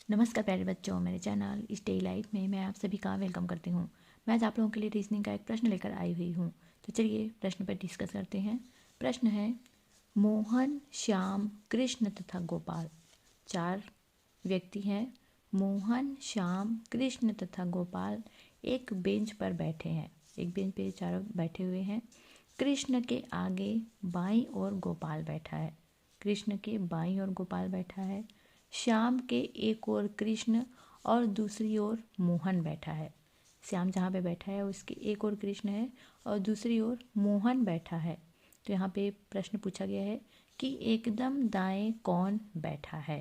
नमस्कार प्यारे बच्चों, मेरे चैनल स्टे लाइफ में मैं आप सभी का वेलकम करती हूँ। मैं आज आप लोगों के लिए रीजनिंग का एक प्रश्न लेकर आई हुई हूँ। तो चलिए प्रश्न पर डिस्कस करते हैं। प्रश्न है, मोहन, श्याम, कृष्ण तथा गोपाल, 4 व्यक्ति हैं। मोहन, श्याम, कृष्ण तथा गोपाल एक बेंच पर बैठे हैं। एक बेंच पे चारों बैठे हुए हैं। कृष्ण के आगे बाईं ओर गोपाल बैठा है। कृष्ण के बाईं ओर गोपाल बैठा है। श्याम के एक ओर कृष्ण और दूसरी ओर मोहन बैठा है। श्याम जहाँ पे बैठा है उसके एक ओर कृष्ण है और दूसरी ओर मोहन बैठा है। तो यहाँ पे प्रश्न पूछा गया है कि एकदम दाएं कौन बैठा है।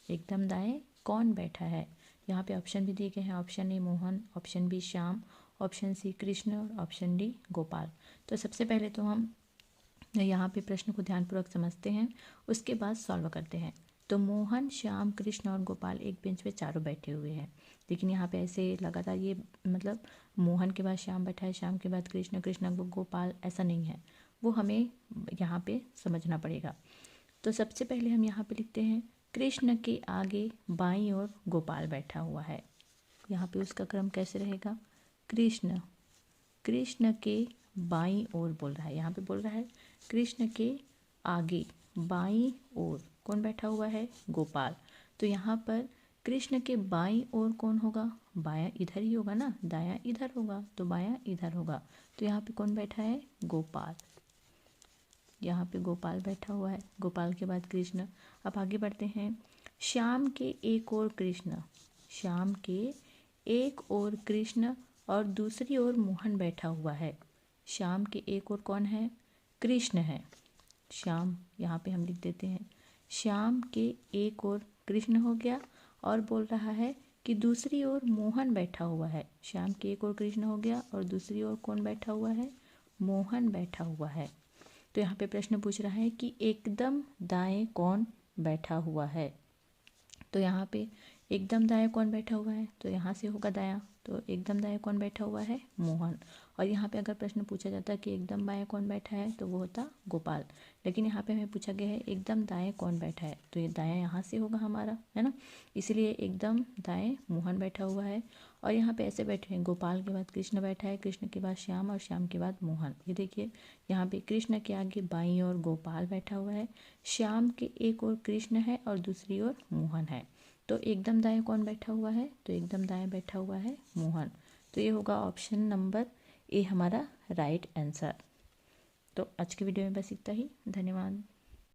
एकदम दाएं कौन बैठा है। यहाँ पे ऑप्शन भी दिए गए हैं। Option A Mohan, option B Shyam, option C Krishna और ऑप्शन डी गोपाल। तो सबसे पहले तो हम यहाँ पे प्रश्न को ध्यानपूर्वक समझते हैं, उसके बाद सॉल्व करते हैं। तो मोहन, श्याम, कृष्ण और गोपाल एक बेंच पे चारों बैठे हुए हैं। लेकिन यहाँ पे ऐसे लगातार ये मतलब मोहन के बाद श्याम बैठा है, श्याम के बाद कृष्ण, कृष्ण गोपाल, ऐसा नहीं है। वो हमें यहाँ पे समझना पड़ेगा। तो सबसे पहले हम यहाँ पे लिखते हैं, कृष्ण के आगे बाईं ओर गोपाल बैठा हुआ है। यहाँ पे उसका क्रम कैसे रहेगा? कृष्ण, कृष्ण के बाईं ओर बोल रहा है। यहाँ पे बोल रहा है कृष्ण के आगे बाईं ओर कौन बैठा हुआ है? गोपाल। तो यहाँ पर कृष्ण के बाईं ओर कौन होगा? बायां इधर ही होगा ना, दायां इधर होगा, तो बायां इधर होगा। तो यहाँ पे कौन बैठा है? गोपाल। यहाँ पे गोपाल बैठा हुआ है। गोपाल के बाद कृष्ण। अब आगे बढ़ते हैं। श्याम के एक ओर कृष्ण, श्याम के एक ओर कृष्ण और दूसरी ओर मोहन बैठा हुआ है। श्याम के एक ओर कौन है? कृष्ण है। श्याम यहाँ पे हम लिख देते हैं, श्याम के एक ओर कृष्ण हो गया और बोल रहा है कि दूसरी ओर मोहन बैठा हुआ है। श्याम के एक ओर कृष्ण हो गया और दूसरी ओर कौन बैठा हुआ है? मोहन बैठा हुआ है। तो यहाँ पे प्रश्न पूछ रहा है कि एकदम दाएं कौन बैठा हुआ है। तो यहाँ पे एकदम दाएं कौन बैठा हुआ है? तो यहाँ से होगा दायां। तो एकदम दाएं कौन बैठा हुआ है? मोहन। और यहाँ पे अगर प्रश्न पूछा जाता कि एकदम बाएं कौन बैठा है, तो वो होता गोपाल। लेकिन यहाँ पे हमें पूछा गया है एकदम दाएं कौन बैठा है, तो ये दायां यहाँ से होगा हमारा, है ना। इसलिए एकदम दाएं मोहन बैठा हुआ है। और यहाँ पे ऐसे बैठे हैं, गोपाल के बाद कृष्ण बैठा है, कृष्ण के बाद श्याम और श्याम के बाद मोहन। ये देखिए यहाँ पे कृष्ण के आगे बाईं ओर गोपाल बैठा हुआ है, श्याम के एक ओर कृष्ण है और दूसरी ओर मोहन है। तो एकदम दाएं कौन बैठा हुआ है? तो एकदम दाएं बैठा हुआ है मोहन। तो ये होगा ऑप्शन नंबर ए हमारा राइट आंसर। तो आज की वीडियो में बस इतना ही। धन्यवाद।